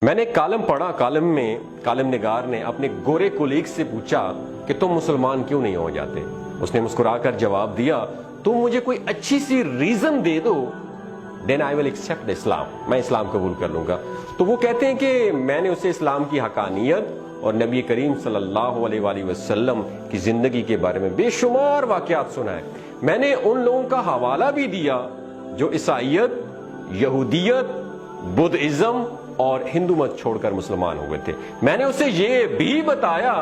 میں نے ایک کالم پڑھا، کالم میں کالم نگار نے اپنے گورے کولیگ سے پوچھا کہ تم مسلمان کیوں نہیں ہو جاتے؟ اس نے مسکرا کر جواب دیا، تم مجھے کوئی اچھی سی ریزن دے دو، then I will accept Islam, میں اسلام قبول کر لوں گا۔ تو وہ کہتے ہیں کہ میں نے اسے اسلام کی حقانیت اور نبی کریم صلی اللہ علیہ وآلہ وسلم کی زندگی کے بارے میں بے شمار واقعات سنا ہے۔ میں نے ان لوگوں کا حوالہ بھی دیا جو عیسائیت، یہودیت، بدھزم اور ہندو مت چھوڑ کر مسلمان ہوئے تھے۔ میں نے اسے یہ بھی بتایا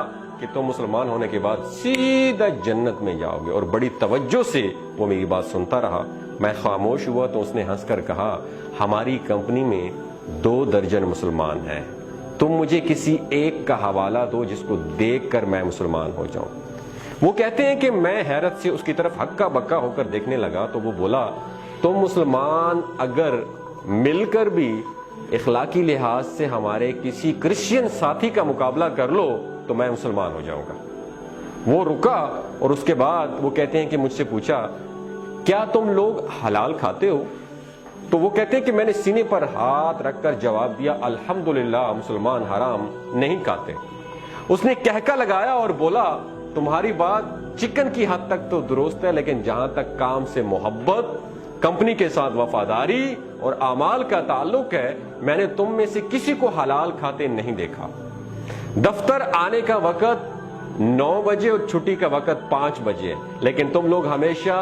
کہ تم مسلمان ہونے کے بعد سیدھا جنت میں جاؤ گے، اور بڑی توجہ سے وہ میری بات سنتا رہا۔ میں خاموش ہوا تو اس نے ہنس کر کہا، ہماری کمپنی میں 2 درجن مسلمان ہیں، تم مجھے کسی ایک کا حوالہ دو جس کو دیکھ کر میں مسلمان ہو جاؤں۔ وہ کہتے ہیں کہ میں حیرت سے اس کی طرف ہکا بکا ہو کر دیکھنے لگا تو وہ بولا، تم مسلمان اگر مل کر بھی اخلاقی لحاظ سے ہمارے کسی کرسچین ساتھی کا مقابلہ کر لو تو میں مسلمان ہو جاؤں گا۔ وہ رکا اور اس کے بعد وہ کہتے ہیں کہ مجھ سے پوچھا، کیا تم لوگ حلال کھاتے ہو؟ تو وہ کہتے ہیں کہ میں نے سینے پر ہاتھ رکھ کر جواب دیا، الحمدللہ مسلمان حرام نہیں کھاتے۔ اس نے کہکا لگایا اور بولا، تمہاری بات چکن کی حد تک تو درست ہے، لیکن جہاں تک کام سے محبت، کمپنی کے ساتھ وفاداری اور اعمال کا تعلق ہے، میں نے تم میں سے کسی کو حلال کھاتے نہیں دیکھا۔ دفتر آنے کا وقت 9 بجے اور چھٹی کا وقت 5 بجے، لیکن تم لوگ ہمیشہ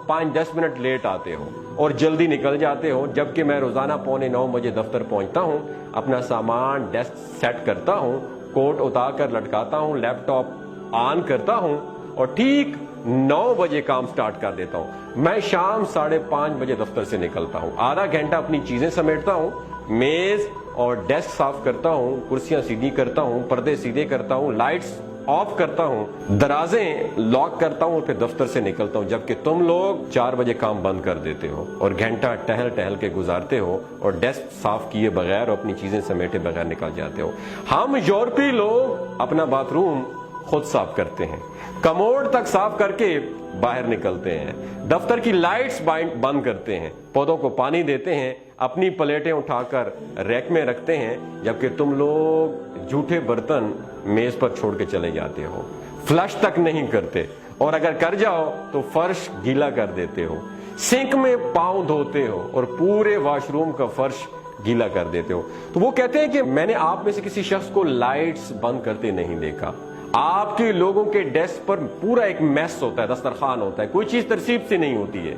5-10 منٹ لیٹ آتے ہو اور جلدی نکل جاتے ہو، جبکہ میں روزانہ 8:45 بجے دفتر پہنچتا ہوں، اپنا سامان ڈیسک سیٹ کرتا ہوں، کوٹ اتار کر لٹکاتا ہوں، لیپ ٹاپ آن کرتا ہوں اور ٹھیک 9 بجے کام سٹارٹ کر دیتا ہوں۔ میں شام 5:30 بجے دفتر سے نکلتا ہوں، آدھا گھنٹہ اپنی چیزیں سمیٹتا ہوں، میز اور ڈیسک صاف کرتا ہوں، کرسیاں سیدھی کرتا ہوں، پردے سیدھے کرتا ہوں، لائٹس آف کرتا ہوں، درازیں لاک کرتا ہوں اور پھر دفتر سے نکلتا ہوں، جبکہ تم لوگ 4 بجے کام بند کر دیتے ہو اور گھنٹہ ٹہل کے گزارتے ہو اور ڈیسک صاف کیے بغیر اور اپنی چیزیں سمیٹے بغیر نکل جاتے ہو۔ ہم یورپی لوگ اپنا باتھ روم خود صاف کرتے ہیں، کموڈ تک صاف کر کے باہر نکلتے ہیں، دفتر کی لائٹس بند کرتے ہیں، پودوں کو پانی دیتے ہیں، اپنی پلیٹیں اٹھا کر ریک میں رکھتے ہیں، جبکہ تم لوگ جھوٹے برتن میز پر چھوڑ کے چلے جاتے ہو، فلش تک نہیں کرتے، اور اگر کر جاؤ تو فرش گیلا کر دیتے ہو، سنک میں پاؤں دھوتے ہو اور پورے واش روم کا فرش گیلا کر دیتے ہو۔ تو وہ کہتے ہیں کہ میں نے آپ میں سے کسی شخص کو لائٹس بند کرتے نہیں دیکھا۔ آپ کے لوگوں کے ڈیسک پر پورا ایک میس ہوتا ہے، دسترخوان ہوتا ہے، کوئی چیز ترتیب سے نہیں ہوتی ہے۔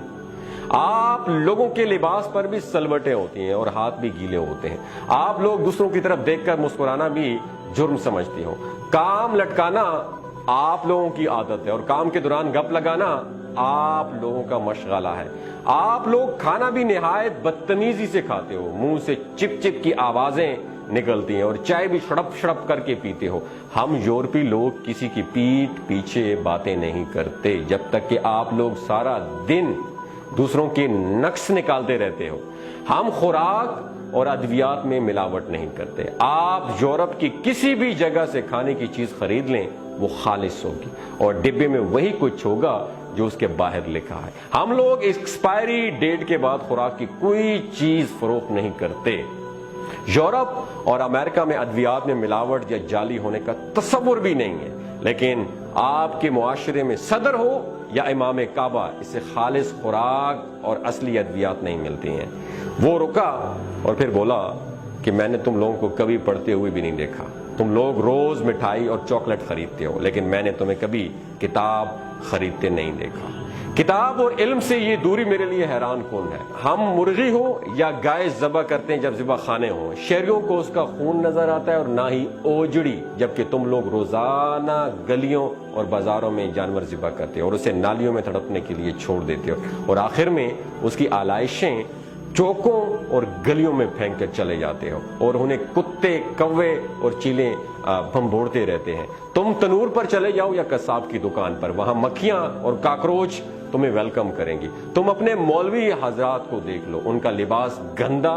آپ لوگوں کے لباس پر بھی سلوٹیں ہوتی ہیں اور ہاتھ بھی گیلے ہوتے ہیں۔ آپ لوگ دوسروں کی طرف دیکھ کر مسکرانا بھی جرم سمجھتے ہو۔ کام لٹکانا آپ لوگوں کی عادت ہے اور کام کے دوران گپ لگانا آپ لوگوں کا مشغلہ ہے۔ آپ لوگ کھانا بھی نہایت بدتمیزی سے کھاتے ہو، منہ سے چپ چپ کی آوازیں نکلتی ہیں اور چائے بھی شڑپ شڑپ کر کے پیتے ہو۔ ہم یورپی لوگ کسی کی پیٹھ پیچھے باتیں نہیں کرتے جب تک کہ آپ لوگ سارا دن دوسروں کے نقص نکالتے رہتے ہو۔ ہم خوراک اور ادویات میں ملاوٹ نہیں کرتے۔ آپ یورپ کی کسی بھی جگہ سے کھانے کی چیز خرید لیں، وہ خالص ہوگی اور ڈبے میں وہی کچھ ہوگا جو اس کے باہر لکھا ہے۔ ہم لوگ ایکسپائری ڈیٹ کے بعد خوراک کی کوئی چیز فروخت نہیں کرتے۔ یورپ اور امریکہ میں ادویات میں ملاوٹ یا جعلی ہونے کا تصور بھی نہیں ہے، لیکن آپ کے معاشرے میں صدر ہو یا امام کعبہ، اس سے خالص خوراک اور اصلی ادویات نہیں ملتی ہیں۔ وہ رکا اور پھر بولا کہ میں نے تم لوگوں کو کبھی پڑھتے ہوئے بھی نہیں دیکھا۔ تم لوگ روز مٹھائی اور چاکلیٹ خریدتے ہو، لیکن میں نے تمہیں کبھی کتاب خریدتے نہیں دیکھا۔ کتاب اور علم سے یہ دوری میرے لیے حیران کن ہے۔ ہم مرغی ہو یا گائے ذبح کرتے ہیں جب ذبح خانے ہوں، شہریوں کو اس کا خون نظر آتا ہے اور نہ ہی اوجڑی، جبکہ تم لوگ روزانہ گلیوں اور بازاروں میں جانور ذبح کرتے ہو اور اسے نالیوں میں تڑپنے کے لیے چھوڑ دیتے ہو، اور آخر میں اس کی آلائشیں چوکوں اور گلیوں میں پھینک کر چلے جاتے ہو اور انہیں کتے، کوے اور چیلیں بھنبھوڑتے رہتے ہیں۔ تم تنور پر چلے جاؤ یا قصاب کی دکان پر، وہاں مکھیاں اور کاکروچ تمہیں ویلکم کریں گی۔ تم اپنے مولوی حضرات کو دیکھ لو، ان کا لباس گندا،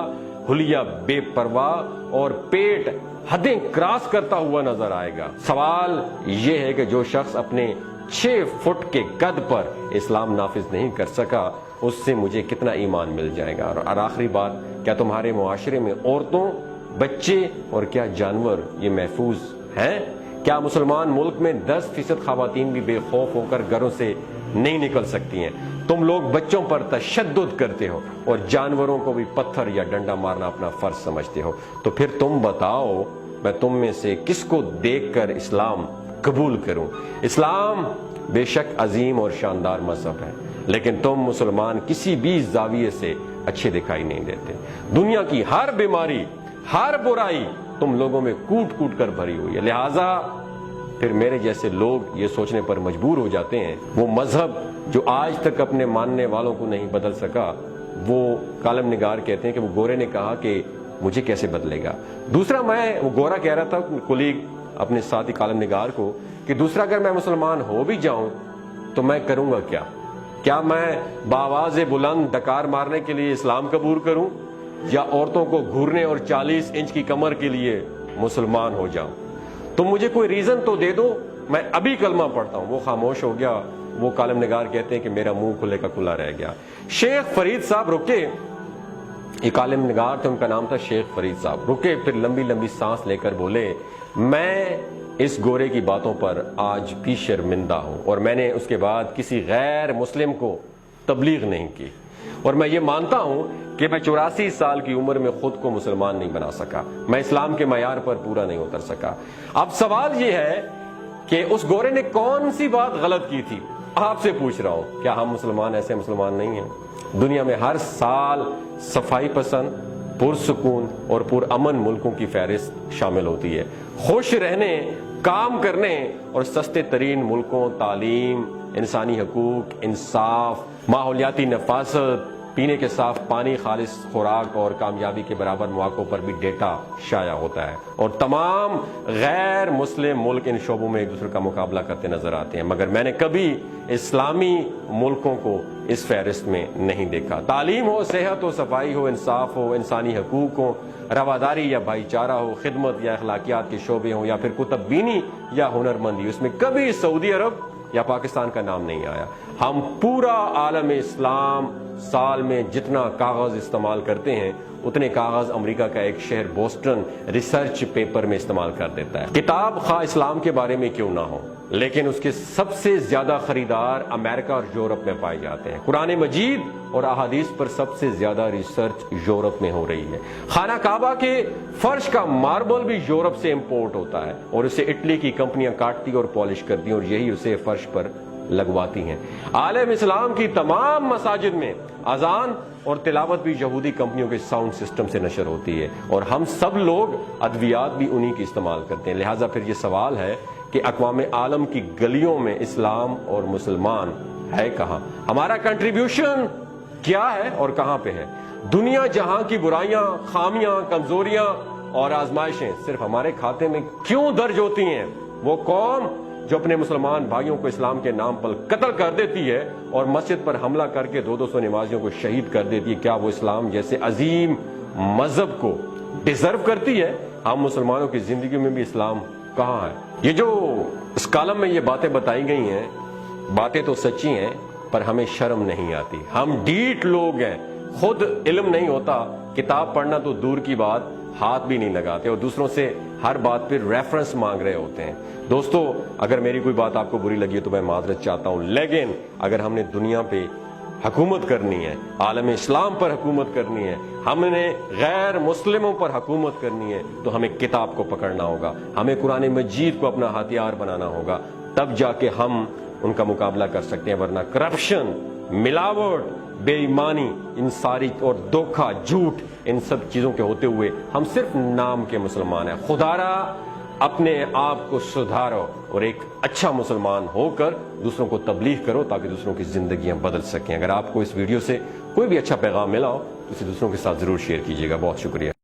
حلیہ بے پرواہ اور پیٹ حدیں کراس کرتا ہوا نظر آئے گا۔ سوال یہ ہے کہ جو شخص اپنے 6 فٹ کے قد پر اسلام نافذ نہیں کر سکا، اس سے مجھے کتنا ایمان مل جائے گا؟ اور آخری بات، کیا تمہارے معاشرے میں عورتوں، بچے اور کیا جانور یہ محفوظ ہیں؟ کیا مسلمان ملک میں 10% خواتین بھی بے خوف ہو کر گھروں سے نہیں نکل سکتی ہیں؟ تم لوگ بچوں پر تشدد کرتے ہو اور جانوروں کو بھی پتھر یا ڈنڈا مارنا اپنا فرض سمجھتے ہو، تو پھر تم بتاؤ میں تم میں سے کس کو دیکھ کر اسلام قبول کروں؟ اسلام بے شک عظیم اور شاندار مذہب ہے، لیکن تم مسلمان کسی بھی زاویے سے اچھے دکھائی نہیں دیتے۔ دنیا کی ہر بیماری، ہر برائی تم لوگوں میں کوٹ کوٹ کر بھری ہوئی ہے، لہٰذا پھر میرے جیسے لوگ یہ سوچنے پر مجبور ہو جاتے ہیں وہ مذہب جو آج تک اپنے ماننے والوں کو نہیں بدل سکا، وہ کالم نگار کہتے ہیں کہ وہ گورے نے کہا کہ مجھے کیسے بدلے گا۔ دوسرا، وہ گورا کہہ رہا تھا کولیگ اپنے ساتھی کالم نگار کو کہ دوسرا اگر میں مسلمان ہو بھی جاؤں تو میں کروں گا کیا میں بآواز بلند ڈکار مارنے کے لیے اسلام قبول کروں یا عورتوں کو گھورنے اور 40 انچ کی کمر کے لیے مسلمان ہو جاؤں؟ تم مجھے کوئی ریزن تو دے دو، میں ابھی کلمہ پڑھتا ہوں۔ وہ خاموش ہو گیا۔ وہ کالم نگار کہتے ہیں کہ میرا منہ کھلے کا کھلا رہ گیا۔ شیخ فرید صاحب رکے، یہ کالم نگار تھے، ان کا نام تھا شیخ فرید صاحب، رکے، پھر لمبی لمبی سانس لے کر بولے میں اس گورے کی باتوں پر آج بھی شرمندہ ہوں، اور میں نے اس کے بعد کسی غیر مسلم کو تبلیغ نہیں کی، اور میں یہ مانتا ہوں کہ میں 84 سال کی عمر میں خود کو مسلمان نہیں بنا سکا، میں اسلام کے معیار پر پورا نہیں اتر سکا۔ اب سوال یہ ہے کہ اس گورے نے کون سی بات غلط کی تھی؟ آپ سے پوچھ رہا ہوں، کیا ہم مسلمان ایسے مسلمان نہیں ہیں؟ دنیا میں ہر سال صفائی پسند، پرسکون اور پرامن ملکوں کی فہرست شامل ہوتی ہے۔ خوش رہنے، کام کرنے اور سستے ترین ملکوں، تعلیم، انسانی حقوق، انصاف، ماحولیاتی نفاست، پینے کے صاف پانی، خالص خوراک اور کامیابی کے برابر مواقع پر بھی ڈیٹا شائع ہوتا ہے، اور تمام غیر مسلم ملک ان شعبوں میں ایک دوسرے کا مقابلہ کرتے نظر آتے ہیں، مگر میں نے کبھی اسلامی ملکوں کو اس فہرست میں نہیں دیکھا۔ تعلیم ہو، صحت ہو، صفائی ہو، انصاف ہو، انسانی حقوق ہو، رواداری یا بھائی چارہ ہو، خدمت یا اخلاقیات کے شعبے ہوں، یا پھر کتب بینی یا ہنرمندی، اس میں کبھی سعودی عرب یا پاکستان کا نام نہیں آیا۔ ہم پورا عالم اسلام سال میں جتنا کاغذ استعمال کرتے ہیں اتنے کاغذ امریکہ کا ایک شہر بوسٹن ریسرچ پیپر میں استعمال کر دیتا ہے۔ کتاب خواہ اسلام کے بارے میں کیوں نہ ہو، لیکن اس کے سب سے زیادہ خریدار امریکہ اور یورپ میں پائے جاتے ہیں۔ قرآن مجید اور احادیث پر سب سے زیادہ ریسرچ یورپ میں ہو رہی ہے۔ خانہ کعبہ کے فرش کا ماربل بھی یورپ سے امپورٹ ہوتا ہے، اور اسے اٹلی کی کمپنیاں کاٹتی اور پالش کرتی ہیں، اور یہی اسے فرش پر لگواتی ہیں۔ عالم اسلام کی تمام مساجد میں اذان اور تلاوت بھی یہودی کمپنیوں کے ساؤنڈ سسٹم سے نشر ہوتی ہے، اور ہم سب لوگ ادویات بھی انہی کی استعمال کرتے ہیں۔ لہٰذا پھر یہ سوال ہے کہ اقوام عالم کی گلیوں میں اسلام اور مسلمان ہے کہاں؟ ہمارا کنٹریبیوشن کیا ہے اور کہاں پہ ہے؟ دنیا جہاں کی برائیاں، خامیاں، کمزوریاں اور آزمائشیں صرف ہمارے کھاتے میں کیوں درج ہوتی ہیں؟ وہ قوم جو اپنے مسلمان بھائیوں کو اسلام کے نام پر قتل کر دیتی ہے اور مسجد پر حملہ کر کے 200 نمازیوں کو شہید کر دیتی ہے، کیا وہ اسلام جیسے عظیم مذہب کو ڈیزرو کرتی ہے؟ ہم مسلمانوں کی زندگی میں بھی اسلام کہاں ہے؟ یہ جو اس کالم میں یہ باتیں بتائی گئی ہیں، باتیں تو سچی ہیں، پر ہمیں شرم نہیں آتی۔ ہم ڈھیٹ لوگ ہیں، خود علم نہیں ہوتا، کتاب پڑھنا تو دور کی بات، ہاتھ بھی نہیں لگاتے، اور دوسروں سے ہر بات پہ ریفرنس مانگ رہے ہوتے ہیں۔ دوستو، اگر میری کوئی بات آپ کو بری لگی ہے تو میں معذرت چاہتا ہوں، لیکن اگر ہم نے دنیا پہ حکومت کرنی ہے، عالم اسلام پر حکومت کرنی ہے، ہم نے غیر مسلموں پر حکومت کرنی ہے، تو ہمیں کتاب کو پکڑنا ہوگا، ہمیں قرآن مجید کو اپنا ہتھیار بنانا ہوگا، تب جا کے ہم ان کا مقابلہ کر سکتے ہیں، ورنہ کرپشن، ملاوٹ، بے ایمانی، ان ساری اور دھوکہ، جھوٹ، ان سب چیزوں کے ہوتے ہوئے ہم صرف نام کے مسلمان ہیں۔ خدارا اپنے آپ کو سدھارو اور ایک اچھا مسلمان ہو کر دوسروں کو تبلیغ کرو تاکہ دوسروں کی زندگیاں بدل سکیں۔ اگر آپ کو اس ویڈیو سے کوئی بھی اچھا پیغام ملا ہو تو اسے دوسروں کے ساتھ ضرور شیئر کیجیے گا۔ بہت شکریہ۔